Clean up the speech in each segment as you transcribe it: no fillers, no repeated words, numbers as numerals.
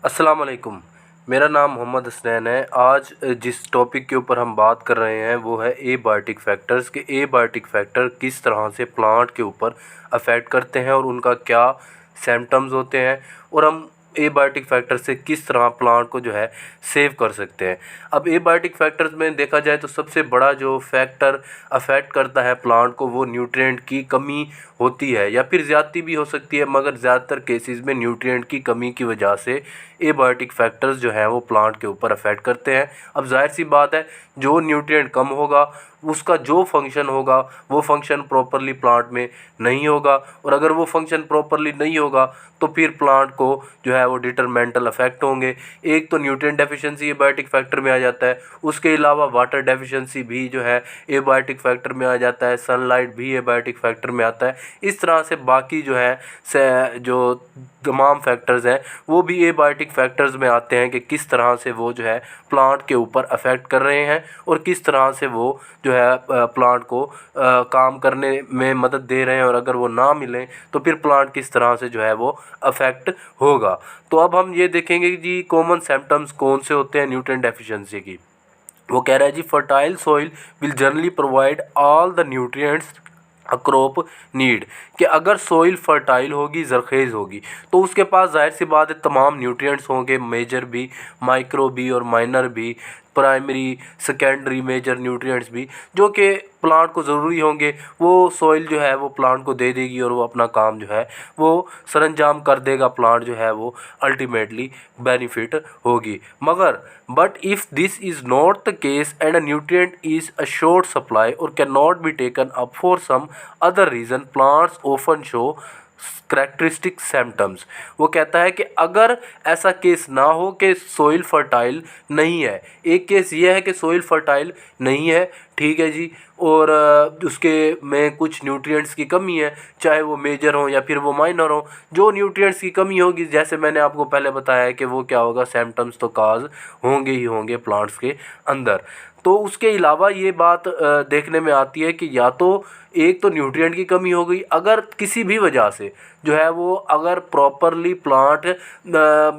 अस्सलाम वालेकुम। मेरा नाम मोहम्मद हसनैन है। आज जिस टॉपिक के ऊपर हम बात कर रहे हैं वो है एबायोटिक फैक्टर्स के एबायोटिक फैक्टर किस तरह से प्लांट के ऊपर अफेक्ट करते हैं और उनका क्या सिम्टम्स होते हैं और हम एबायोटिक फैक्टर से किस तरह प्लांट को जो है सेव कर सकते हैं। अब एबायोटिक फैक्टर्स में देखा जाए तो सबसे बड़ा जो फैक्टर अफेक्ट करता है प्लांट को वो न्यूट्रिएंट की कमी होती है या फिर ज़्यादती भी हो सकती है, मगर ज़्यादातर केसेस में न्यूट्रिएंट की कमी की वजह से एबायोटिक फैक्टर्स जो हैं वो प्लांट के ऊपर अफेक्ट करते हैं। अब जाहिर सी बात है, जो न्यूट्रिएंट कम होगा उसका जो फंक्शन होगा वो फंक्शन प्रॉपरली प्लांट में नहीं होगा, और अगर वो फंक्शन प्रॉपरली नहीं होगा तो फिर प्लांट को जो है वो डिटरमेंटल अफेक्ट होंगे। एक तो न्यूट्रिएंट डेफिशिएंसी एबायोटिक फैक्टर में आ जाता है, उसके अलावा वाटर डेफिशिएंसी भी जो है एबायोटिक फैक्टर में आ जाता है, सनलाइट भी एबायोटिक फैक्टर में आता है। इस तरह से बाकी जो है जो तमाम फैक्टर्स हैं वो भी एबायोटिक फैक्टर्स में आते हैं कि किस तरह से वो जो है प्लांट के ऊपर अफेक्ट कर रहे हैं और किस तरह से वो जो है प्लांट को काम करने में मदद दे रहे हैं, और अगर वो ना मिलें तो फिर प्लांट किस तरह से जो है वो अफेक्ट होगा। तो अब हम ये देखेंगे कि जी कॉमन सिम्टम्स कौन से होते हैं न्यूट्रिएंट डेफिशिएंसी की। वो कह रहा है जी fertile soil will generally provide all the nutrients a crop need, कि अगर सॉइल फर्टाइल होगी, जरखेज़ होगी, तो उसके पास जाहिर सी बात है तमाम न्यूट्रिएंट्स होंगे, मेजर भी, माइक्रो भी और माइनर भी, प्राइमरी सेकेंडरी मेजर न्यूट्रिएंट्स भी, जो कि प्लांट को ज़रूरी होंगे। वो सॉइल जो है वो प्लांट को दे देगी और वो अपना काम जो है वो सरंजाम कर देगा, प्लांट जो है वो अल्टीमेटली बेनिफिट होगी। मगर but if this is not the case and a nutrient is a short supply or can not be taken up for some other reason, plants often show characteristic symptoms. वो कहता है कि अगर ऐसा case ना हो कि सोइल फर्टाइल नहीं है, एक केस ये है कि सोइल फर्टाइल नहीं है, ठीक है जी, और उसके में कुछ न्यूट्रिएंट्स की कमी है, चाहे वो मेजर हो या फिर वो माइनर हो। जो न्यूट्रिएंट्स की कमी होगी, जैसे मैंने आपको पहले बताया है कि वो क्या होगा, सिम्टम्स तो काज होंगे ही होंगे प्लांट्स के अंदर। तो उसके अलावा ये बात देखने में आती है कि या तो एक तो न्यूट्रिएंट की कमी हो गई, अगर किसी भी वजह से जो है वो अगर प्रॉपरली प्लांट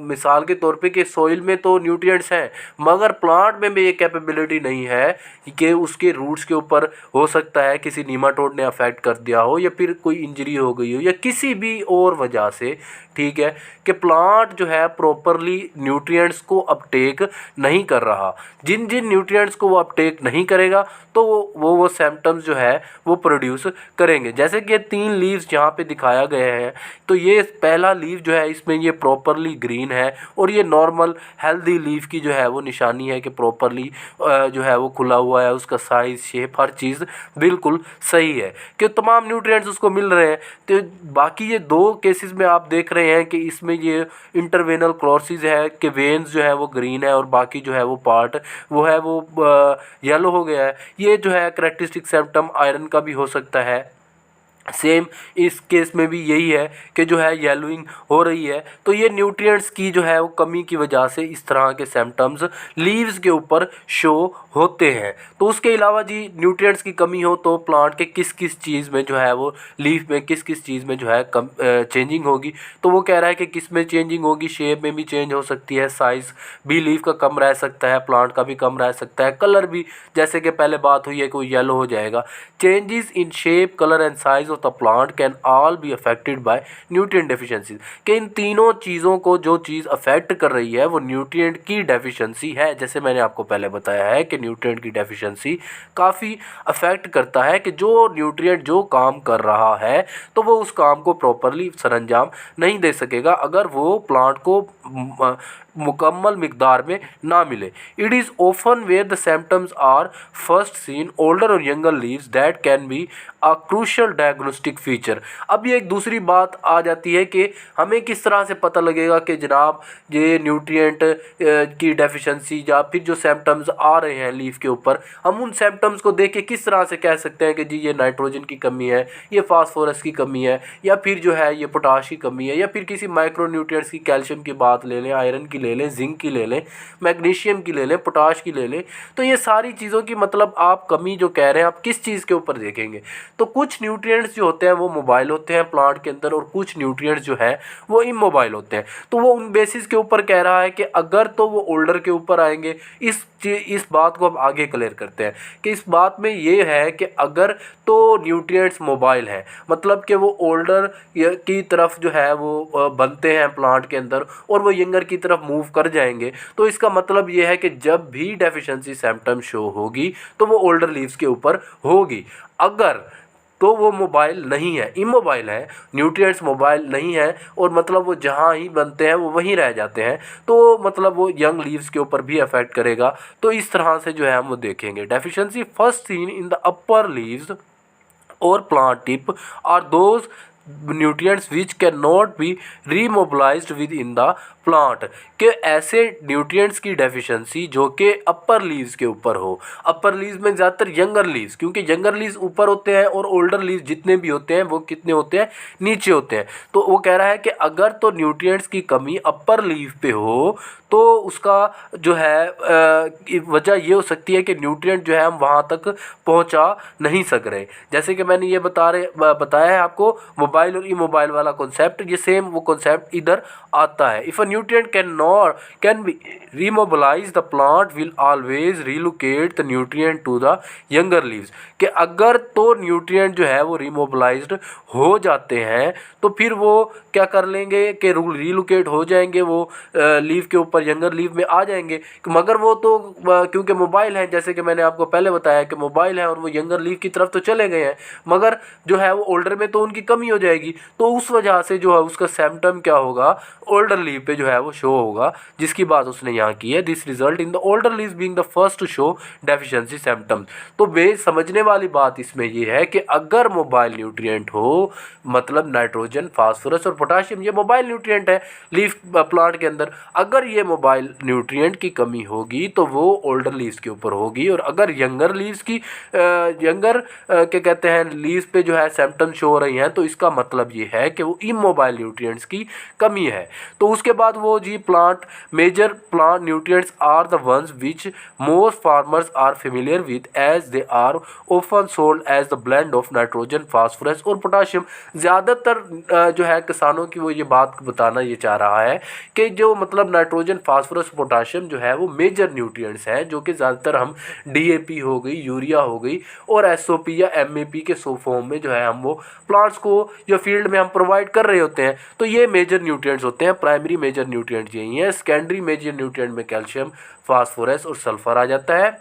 मिसाल के तौर पे कि सॉइल में तो न्यूट्रिएंट्स हैं मगर प्लांट में भी ये कैपेबिलिटी नहीं है कि उसके रूट्स के ऊपर हो सकता है किसी नीमाटोड ने अफेक्ट कर दिया हो या फिर कोई इंजरी हो गई हो या किसी भी और वजह से, ठीक है, कि प्लांट जो है प्रॉपरली न्यूट्रिएंट्स को अपटेक नहीं कर रहा। जिन जिन न्यूट्रिएंट्स को वो अपटेक नहीं करेगा तो वो सिम्टम्स जो है वो प्रोड्यूस करेंगे। जैसे कि 3 लीव्स यहाँ पे दिखाया गया है, तो ये पहला लीव जो है इसमें ये प्रॉपरली ग्रीन है और ये नॉर्मल हेल्दी लीव की जो है वो निशानी है कि प्रॉपरली जो है वो खुला हुआ है, उसका साइज़, शेप, हर चीज़ बिल्कुल सही है कि तमाम न्यूट्रिएंट्स उसको मिल रहे हैं। तो बाकी ये 2 केसेस में आप देख रहे हैं कि इसमें ये इंटरवेनल क्लोसिस है कि वेन्स जो है वो ग्रीन है और बाकी जो है वो पार्ट वो है वो येलो हो गया है। ये जो है करेक्टरिस्टिक सिम्टम आयरन का भी हो सकता है। सेम इस केस में भी यही है कि जो है येलोइंग हो रही है, तो ये न्यूट्रिएंट्स की जो है वो कमी की वजह से इस तरह के सिम्टम्स लीव्स के ऊपर शो होते हैं। तो उसके अलावा जी न्यूट्रिएंट्स की कमी हो तो प्लांट के किस किस चीज़ में जो है वो लीफ में किस किस चीज़ में जो है कम चेंजिंग होगी, तो वो कह रहा है कि किस में चेंजिंग होगी, शेप में भी चेंज हो सकती है, साइज़ भी लीफ का कम रह सकता है, प्लांट का भी कम रह सकता है, कलर भी जैसे कि पहले बात हुई है कि वो येलो हो जाएगा। Changes in shape, colour and size of the plant can all be affected by nutrient deficiency, कि इन तीनों चीज़ों को जो चीज़ अफेक्ट कर रही है वो न्यूट्रिएंट की डेफिशिएंसी है। जैसे मैंने आपको पहले बताया है कि न्यूट्रिएंट की डेफिशिएंसी काफ़ी अफेक्ट करता है कि जो न्यूट्रिएंट जो काम कर रहा है तो वो उस काम को प्रॉपरली सरंजाम नहीं दे सकेगा अगर वो प्लांट को मुकम्मल मिकदार में ना मिले। It is often where the symptoms are first seen older or younger leaves that can be a crucial diagnostic feature. अब ये एक दूसरी बात आ जाती है कि हमें किस तरह से पता लगेगा कि जनाब ये न्यूट्रिएंट की डेफिशिएंसी या फिर जो सिम्टम्स आ रहे हैं लीफ के ऊपर, हम उन सिम्टम्स को देख के किस तरह से कह सकते हैं कि जी ये नाइट्रोजन की कमी है, ये फास्फोरस की कमी है, या फिर जो है ये पोटाश की कमी है, या फिर किसी माइक्रो न्यूट्रिएंट्स की, कैल्शियम की बात ले लें, आयरन की ले लें, जिंक की ले लें, मैग्नीशियम की ले लें, पोटाश की ले लें, तो ये सारी चीज़ों की मतलब आप कमी जो कह रहे हैं आप किस चीज़ के ऊपर देखेंगे? तो कुछ न्यूट्रिएंट्स जो होते हैं वो मोबाइल होते हैं प्लांट के अंदर, और कुछ न्यूट्रिएंट्स जो है वो इमोबाइल होते हैं। तो वो उन बेसिस के ऊपर कह रहा है कि अगर तो वो ओल्डर के ऊपर आएंगे। इस बात को हम आगे क्लियर करते हैं कि इस बात में ये है कि अगर तो न्यूट्रिएंट्स मोबाइल हैं, मतलब कि वो ओल्डर की तरफ जो है वो बनते हैं प्लांट के अंदर और वो यंगर की तरफ मूव कर जाएंगे, तो इसका मतलब ये है कि जब भी डेफिशिएंसी सिम्टम शो होगी तो वो ओल्डर लीव्स के ऊपर होगी। अगर तो वो मोबाइल नहीं है, इमोबाइल है, न्यूट्रिएंट्स मोबाइल नहीं है, और मतलब वो जहाँ ही बनते हैं वो वहीं रह जाते हैं, तो मतलब वो यंग लीव्स के ऊपर भी अफेक्ट करेगा। तो इस तरह से जो है हम वो देखेंगे। Deficiency first seen in the upper leaves और plant tip are those nutrients which cannot be remobilized within the plant के ऐसे न्यूट्रिएंट्स की डेफिशिएंसी जो कि अपर लीव्स के ऊपर हो। अपर लीव्स में ज़्यादातर यंगर लीव्स, क्योंकि यंगर लीव्स ऊपर होते हैं और ओल्डर लीव्स जितने भी होते हैं वो कितने होते हैं, नीचे होते हैं। तो वो कह रहा है कि अगर तो न्यूट्रिएंट्स की कमी अपर लीव पे हो तो उसका जो है वजह ये हो सकती है कि न्यूट्रिएंट जो है हम वहाँ तक पहुँचा नहीं सक रहे। जैसे कि मैंने ये बताया है आपको मोबाइल और इमोबाइल वाला कॉन्सेप्ट, ये सेम वो कॉन्सेप्ट इधर आता है। If a nutrient can be remobilize, the plant will always relocate the nutrient to the younger leaves। कि अगर तो न्यूट्रिएंट जो है वो रिमोबलाइज्ड हो जाते हैं तो फिर वो क्या कर लेंगे कि रिलोकेट हो जाएंगे, वो लीव के ऊपर यंगर लीव में आ जाएंगे। मगर वो तो क्योंकि मोबाइल है, जैसे कि मैंने आपको पहले बताया कि मोबाइल है और वो यंगर लीव की तरफ तो चले गए हैं, मगर जो है वो ओल्डर में तो उनकी कमी हो जाएगी। तो उस वजह से जो है उसका सिम्टम क्या होगा, ओल्डर लीव पे जो है वो शो होगा, जिसकी बात उसने यहाँ की है। This result in the older leaves being the first to show deficiency symptoms. तो बेस समझने वाली बात इसमें ये है कि अगर मोबाइल न्यूट्रिएंट हो, मतलब नाइट्रोजन, फास्फोरस और पोटाशियम, ये मोबाइल न्यूट्रिएंट है लीफ प्लांट के अंदर, अगर ये मोबाइल न्यूट्रिएंट की कमी होगी तो वो ओल्डर लीव्स के ऊपर होगी। और अगर यंगर लीव्स की क्या कहते हैं लीव्स पे जो है सिम्टम शो हो रही हैं, तो इसका मतलब ये है कि वो इमोबाइल न्यूट्रिएंट्स की कमी है। तो उसके बाद वो जी major plant nutrients are the ones which most farmers are familiar with as they are often sold as the blend of nitrogen, phosphorus और पोटाशियम। ज़्यादातर जो है किसानों की वो ये बात बताना ये चाह रहा है कि जो मतलब नाइट्रोजन, फास्फोरस, पोटाशियम जो है वो मेजर न्यूट्रिएंट्स हैं, जो कि ज़्यादातर हम डीएपी हो गई, यूरिया हो गई और एसओपी या एमएपी के फॉर्म में जो है हम वो प्लांट्स को जो फील्ड में हम प्रोवाइड कर रहे होते हैं। तो ये मेजर न्यूट्रिएंट्स होते हैं। प्राइमरी मेजर न्यूट्रिएंट्स यही हैं। सेकेंडरी मेजर न्यूट्रिएंट में कैल्शियम, फास्फोरस और सल्फर आ जाता है।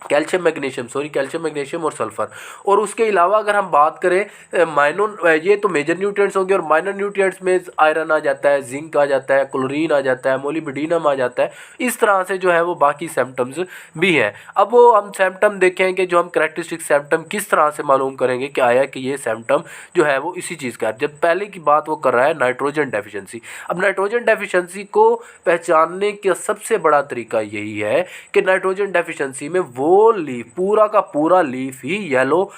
कैल्शियम मैग्नीशियम और सल्फर। और उसके अलावा अगर हम बात करें माइनर, ये तो मेजर न्यूट्रिएंट्स हो गए, और माइनर न्यूट्रिएंट्स में आयरन आ जाता है, जिंक आ जाता है, क्लोरीन आ जाता है, मोलिब्डेनम आ जाता है। इस तरह से जो है वो बाकी सिम्टम्स भी हैं। अब वो हम सिम्टम देखेंगे, जो हम कैरेक्टरिस्टिक सिम्टम किस तरह से मालूम करेंगे कि आया कि ये सिम्टम जो है वो इसी चीज़ का है। जब पहले की बात वो कर रहा है नाइट्रोजन डेफिशिएंसी। अब नाइट्रोजन डेफिशिएंसी को पहचानने का सबसे बड़ा तरीका यही है कि नाइट्रोजन डेफिशिएंसी में वो लीफ, पूरा का पूरा लीफ ही येलो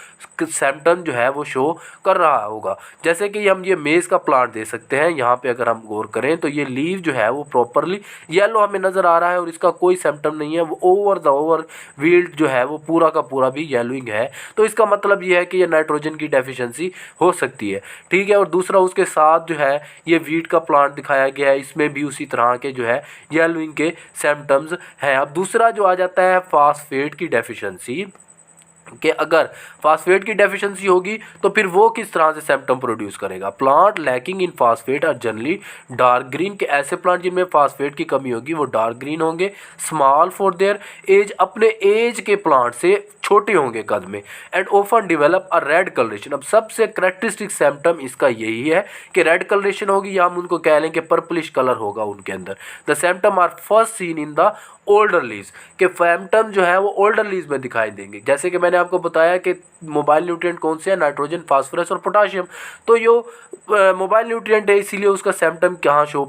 सिम्टम जो है वो शो कर रहा होगा। जैसे कि हम ये मेज़ का प्लांट दे सकते हैं, यहाँ पे अगर हम गौर करें तो ये लीफ जो है वो प्रॉपरली येलो हमें नज़र आ रहा है और इसका कोई सिम्टम नहीं है। वो ओवर वील्ड जो है वो पूरा का पूरा भी येलोइंग है। तो इसका मतलब ये है कि ये नाइट्रोजन की डेफिशिएंसी हो सकती है, ठीक है। और दूसरा उसके साथ जो है ये वीट का प्लांट दिखाया गया है, इसमें भी उसी तरह के जो है येलोइंग के सिम्टम्स हैं। अब दूसरा जो आ जाता है फास्फेट की डेफिशिएंसी, कि अगर फास्फेट की डेफिशिएंसी होगी तो फिर वो किस तरह से सिम्टम प्रोड्यूस करेगा। Plant lacking in phosphate are generally dark green, के ऐसे प्लांट जिनमें फास्फेट की कमी होगी वो डार्क ग्रीन होंगे। स्मॉल फॉर देयर एज, अपने एज के प्लांट से छोटे होंगे कद में। And often develop a red coloration. अब सबसे कैरेक्टरिस्टिक सिम्टम इसका यही है कि रेड कलरेशन होगी, या हम उनको कह लें कि पर्पलिश कलर होगा उनके अंदर। The symptom are first seen in the older leaves, के सिम्टम जो है वो ओल्डर लीव्स में दिखाई देंगे। जैसे कि मैंने आपको बताया कि मोबाइल न्यूट्रिएंट कौन से हैं, नाइट्रोजन, फास्फोरस और पोटाशियम। तो यो मोबाइल न्यूट्रिएंट है, इसीलिए उसका सिम्टम कहाँ शो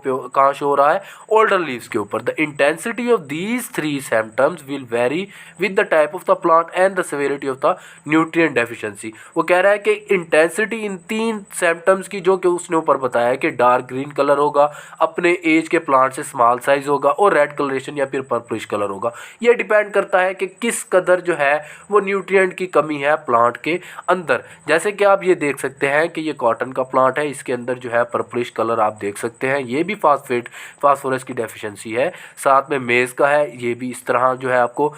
हो रहा है, ओल्डर लीव्स के ऊपर। The intensity of these three symptoms will very with the type of the plant and the severity of the nutrient deficiency. वो कह रहा है कि इंटेंसिटी इन 3 सिम्टम्स की जो कि उसने ऊपर बताया कि डार्क ग्रीन कलर होगा, अपने एज के प्लांट से स्मॉल साइज होगा और रेड कलरेशन या फिर पर्पलिश कलर होगा। ये डिपेंड करता है कि किस कदर जो है वो न्यूट्रिएंट की कमी है प्लांट के अंदर। जैसे कि आप ये देख सकते हैं कि ये कॉटन का प्लांट है, इसके अंदर जो है पर्पलिश कलर आप देख सकते हैं, ये भी फास्फोरस की डेफिशिएंसी है। साथ में मेज़ का है, ये भी इस तरह जो है आपको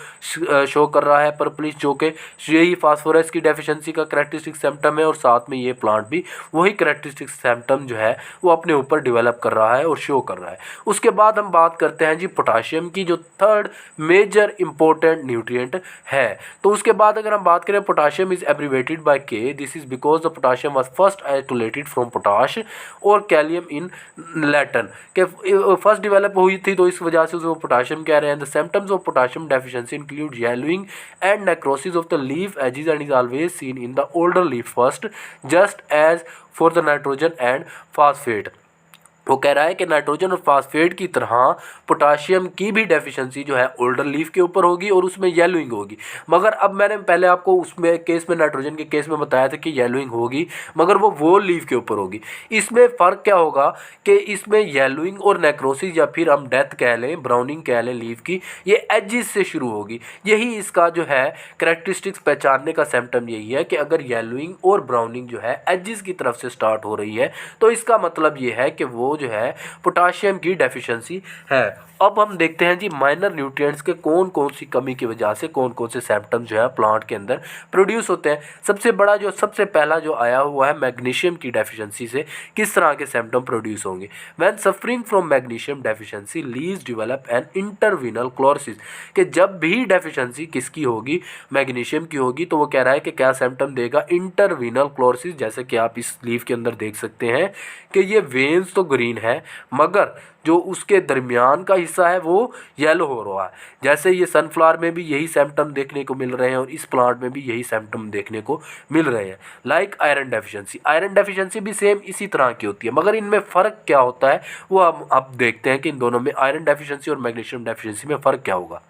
शो कर रहा है पर्पलिश, जो कि यही फास्फोरस की डेफिशिएंसी का कैरेक्टरिस्टिक सिम्टम है। और साथ में ये प्लांट भी वही कैरेक्टरिस्टिक सिम्टम जो है वो अपने ऊपर डेवलप कर रहा है और शो कर रहा है। उसके बाद हम बात करते हैं जी पोटाशियम की, जो थर्ड मेजर इंपॉर्टेंट न्यूट्रिएंट है। तो उसके बाद अगर हम बात करें, पोटाशियम इज एब्रीवेटेड बाय के, this is because the potassium was first isolated from potash और कैलियम इन लैटिन, के फर्स्ट डेवलप हुई थी तो इस वजह से उसको पोटाशियम कह रहे हैं। The symptoms of potassium deficiency include yellowing and necrosis of the leaf edges and is always seen in the older leaf first, just as for the nitrogen and phosphate. वो कह रहा है कि नाइट्रोजन और phosphate की तरह potassium की भी डेफिशिएंसी जो है ओल्डर लीफ के ऊपर होगी और उसमें येलोइंग होगी। मगर अब मैंने पहले आपको उसमें केस में नाइट्रोजन के केस में बताया था कि येलोइंग होगी, मगर वो लीफ के ऊपर होगी। इसमें फ़र्क क्या होगा कि इसमें येलोइंग और नेक्रोसिस या फिर हम डेथ कह लें, ब्राउनिंग कह लें लीफ की, ये एजिस से शुरू होगी। यही इसका जो है कैरेक्टरिस्टिक्स पहचानने का सिम्टम यही है कि अगर येलोइंग और ब्राउनिंग जो है एजिस की तरफ से स्टार्ट हो रही है तो इसका मतलब ये है कि वो जो है पोटाशियम की डेफिशिएंसी है। अब हम देखते हैं जी माइनर न्यूट्रिएंट्स के कौन कौन सी कमी की वजह से कौन कौन से सिम्टम जो है प्लांट के अंदर प्रोड्यूस होते हैं। सबसे पहला जो आया हुआ है मैग्नीशियम की डेफिशिएंसी से किस तरह के सिम्टम प्रोड्यूस होंगे। When suffering from magnesium deficiency leaves develop an interveinal chlorosis, कि जब भी डेफिशिएंसी किसकी होगी, मैग्नीशियम की होगी, तो वो कह रहा है कि क्या सिम्टम देगा, इंटरवीनल क्लोरोसिस। जैसे कि आप इस लीफ के अंदर देख सकते हैं कि ये वेन्स तो ग्रीन है मगर जो उसके दरमियान का हिस्सा है वो येलो हो रहा है। जैसे ये सनफ्लावर में भी यही सिम्टम देखने को मिल रहे हैं और इस प्लांट में भी यही सिम्टम देखने को मिल रहे हैं। लाइक आयरन डेफिशिएंसी भी सेम इसी तरह की होती है, मगर इनमें फ़र्क क्या होता है वो हम अब देखते हैं कि इन दोनों में आयरन डेफिशिएंसी और मैग्नीशियम डेफिशिएंसी में फ़र्क क्या होगा।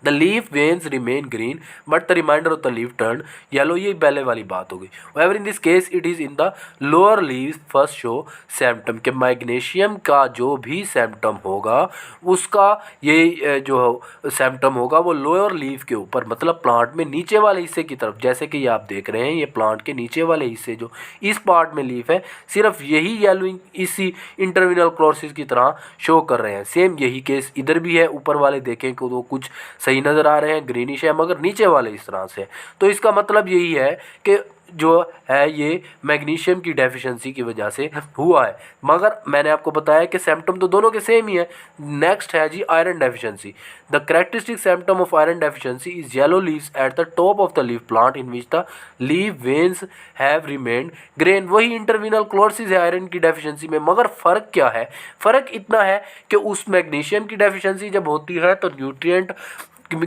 The leaf veins remain green but the remainder of the leaf turn yellow, ये पहले वाली बात हो गई। However in this case it is in the lower leaves first show symptom, के मैग्नीशियम का जो भी सिम्टम होगा उसका ये जो सिम्टम होगा वो लोअर लीफ के ऊपर, मतलब प्लांट में नीचे वाले हिस्से की तरफ। जैसे कि ये आप देख रहे हैं, ये प्लांट के नीचे वाले हिस्से जो इस पार्ट में लीफ है, सिर्फ यही येलोइंग इसी इंटरविनल क्लोरोसिस की तरह शो कर रहे हैं। सेम यही केस इधर भी है। ऊपर वाले देखें कि वो कुछ सही नज़र आ रहे हैं, ग्रीनिश है, मगर नीचे वाले इस तरह से। तो इसका मतलब यही है कि जो है ये मैग्नीशियम की डेफिशिएंसी की वजह से हुआ है। मगर मैंने आपको बताया कि सिम्टम तो दोनों के सेम ही है। नेक्स्ट है जी iron deficiency. The characteristic symptom of iron deficiency is yellow leaves at the top of the leaf plant in which the leaf veins have remained green. वही इंटरविनल क्लोरोसिस है iron की deficiency में, मगर फ़र्क क्या है, फ़र्क इतना है कि उस मैग्नीशियम की डेफिशिएंसी जब होती है तो न्यूट्रिएंट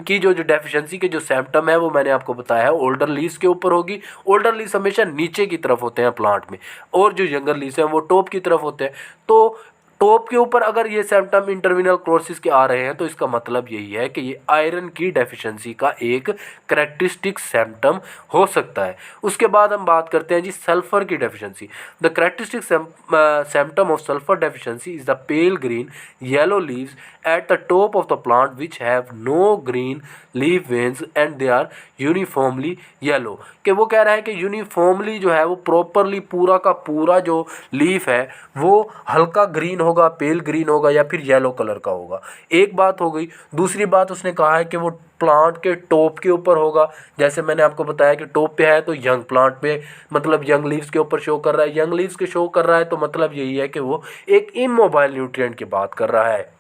की जो डेफिशिएंसी के जो सिम्टम है वो मैंने आपको बताया है ओल्डर लीव्स के ऊपर होगी। ओल्डर लीव्स हमेशा नीचे की तरफ होते हैं प्लांट में और जो यंगर लीव्स हैं वो टॉप की तरफ होते हैं। तो टॉप के ऊपर अगर ये सिम्टम इंटरविनल क्लोरोसिस के आ रहे हैं तो इसका मतलब यही है कि ये आयरन की डेफिशिएंसी का एक कैरेक्टरिस्टिक सिम्टम हो सकता है। उसके बाद हम बात करते हैं जी सल्फर की deficiency. The characteristic symptom of sulphur deficiency is the pale green yellow leaves at the top of the plant which have no green leaf veins and they are uniformly yellow, कि वो कह रहा है कि uniformly जो है वो properly पूरा का पूरा जो लीफ है वो हल्का ग्रीन होगा, पेल ग्रीन होगा या फिर येलो कलर का होगा। एक बात हो गई। दूसरी बात उसने कहा है कि वो प्लांट के टॉप के ऊपर होगा। जैसे मैंने आपको बताया कि टॉप पे है तो यंग प्लांट पे, मतलब यंग लीव्स के ऊपर शो कर रहा है। यंग लीव्स के शो कर रहा है तो मतलब यही है कि वो एक इमोबाइल न्यूट्रिएंट की बात कर रहा है।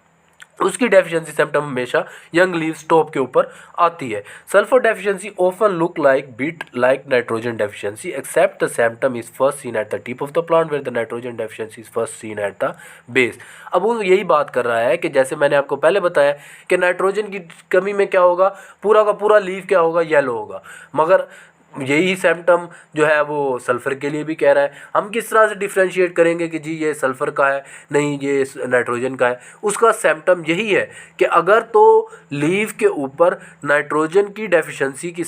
उसकी डेफिशिएंसी सिम्टम हमेशा यंग लीव्स टॉप के ऊपर आती है। Sulphur deficiency often look like bit like nitrogen deficiency except the symptom is first seen at the tip of the plant where the nitrogen deficiency is first seen at the base. अब वो यही बात कर रहा है कि जैसे मैंने आपको पहले बताया कि नाइट्रोजन की कमी में क्या होगा, पूरा का पूरा लीफ क्या होगा, येलो होगा, मगर यही सिम्टम जो है वो सल्फ़र के लिए भी कह रहा है। हम किस तरह से डिफ्रेंशिएट करेंगे कि जी ये सल्फ़र का है, नहीं ये नाइट्रोजन का है। उसका सिम्टम यही है कि अगर तो लीफ के ऊपर नाइट्रोजन की डेफिशिएंसी की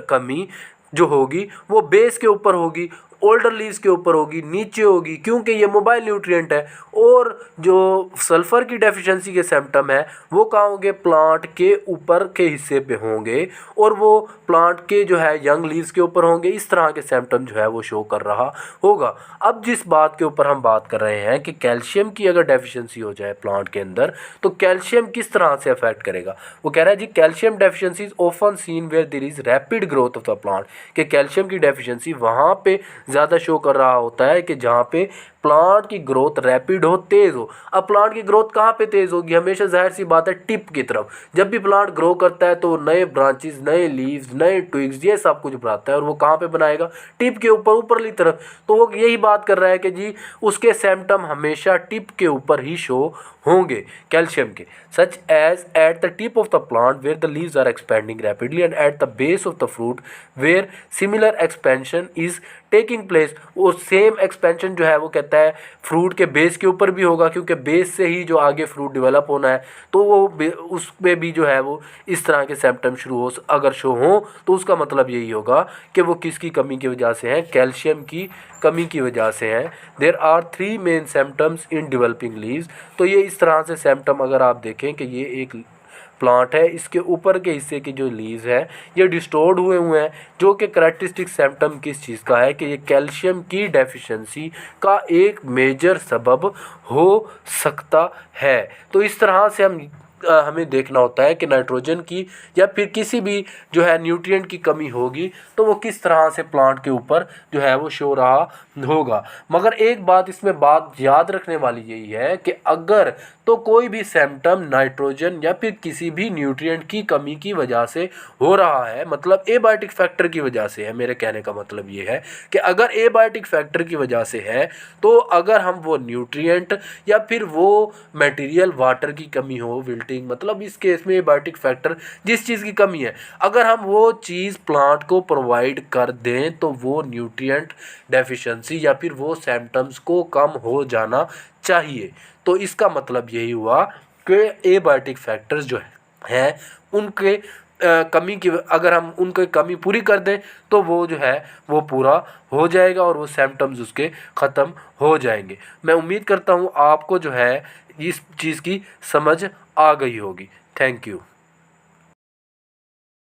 कमी जो होगी वो बेस के ऊपर होगी, ओल्डर लीव्स के ऊपर होगी, नीचे होगी, क्योंकि ये मोबाइल न्यूट्रिएंट है। और जो सल्फ़र की डेफिशिएंसी के सिम्टम है वो कहाँ होंगे, प्लांट के ऊपर के हिस्से पे होंगे और वो प्लांट के जो है यंग लीव्स के ऊपर होंगे। इस तरह के सिम्टम जो है वो शो कर रहा होगा। अब जिस बात के ऊपर हम बात कर रहे हैं कि कैल्शियम की अगर डेफिशिएंसी हो जाए प्लांट के अंदर तो कैल्शियम किस तरह से अफेक्ट करेगा। वो कह रहा है जी calcium deficiency is often seen where there is rapid growth of the plant, कि कैल्शियम की डेफिशिएंसी वहाँ पे ज़्यादा शो कर रहा होता है कि जहाँ पे प्लांट की ग्रोथ रैपिड हो, तेज़ हो। अब प्लांट की ग्रोथ कहाँ पे तेज़ होगी, हमेशा जाहिर सी बात है टिप की तरफ। जब भी प्लांट ग्रो करता है तो नए ब्रांचेस, नए लीव्स, नए ट्विग्स, ये सब कुछ बनाता है और वो कहाँ पे बनाएगा, टिप के ऊपर, ऊपरली तरफ। तो वो यही बात कर रहा है कि जी उसके सिम्टम हमेशा टिप के ऊपर ही शो होंगे कैल्शियम के, such as at the tip of the plant where the leaves are expanding rapidly and at the base of the fruit where similar expansion is taking place. वो same expansion जो है वो कहता है fruit के base के ऊपर भी होगा, क्योंकि बेस से ही जो आगे फ्रूट डेवलप होना है। तो वो उस पे भी जो है वो इस तरह के सिम्टम शुरू हो, अगर शो हो तो उसका मतलब यही होगा कि वो किसकी कमी की वजह से है, कैल्शियम की कमी की वजह से है। There are 3 main symptoms in developing leaves. तो ये इस तरह से सिम्टम अगर आप देखें कि ये एक प्लांट है, इसके ऊपर के हिस्से की जो लीव्स हैं ये डिस्टोर्ड हुए हैं, जो कि करैक्टरिस्टिक सिम्टम किस चीज़ का है कि ये कैल्शियम की डेफिशिएंसी का एक मेजर सबब हो सकता है। तो इस तरह से हमें देखना होता है कि नाइट्रोजन की या फिर किसी भी जो है न्यूट्रिएंट की कमी होगी तो वो किस तरह से प्लांट के ऊपर जो है वो शो रहा होगा। मगर एक बात इसमें बात याद रखने वाली यही है कि अगर तो कोई भी सिम्टम नाइट्रोजन या फिर किसी भी न्यूट्रिएंट की कमी की वजह से हो रहा है, मतलब एबायोटिक फैक्टर की वजह से है, मेरे कहने का मतलब ये है कि अगर एबायोटिक फैक्टर की वजह से है तो अगर हम वो न्यूट्रिएंट या फिर वो मटेरियल वाटर की कमी हो, विल्टिंग, मतलब इस केस में एबायोटिक फैक्टर जिस चीज़ की कमी है, अगर हम वो चीज़ प्लांट को प्रोवाइड कर दें तो वो न्यूट्रिएंट डेफिशिएंसी या फिर वो सिम्टम्स को कम हो जाना चाहिए। तो इसका मतलब यही हुआ कि एबायोटिक फैक्टर्स जो हैं उनके कमी की, अगर हम उनकी कमी पूरी कर दें तो वो जो है वो पूरा हो जाएगा और वो सिम्टम्स उसके ख़त्म हो जाएंगे। मैं उम्मीद करता हूँ आपको जो है इस चीज़ की समझ आ गई होगी। Thank you.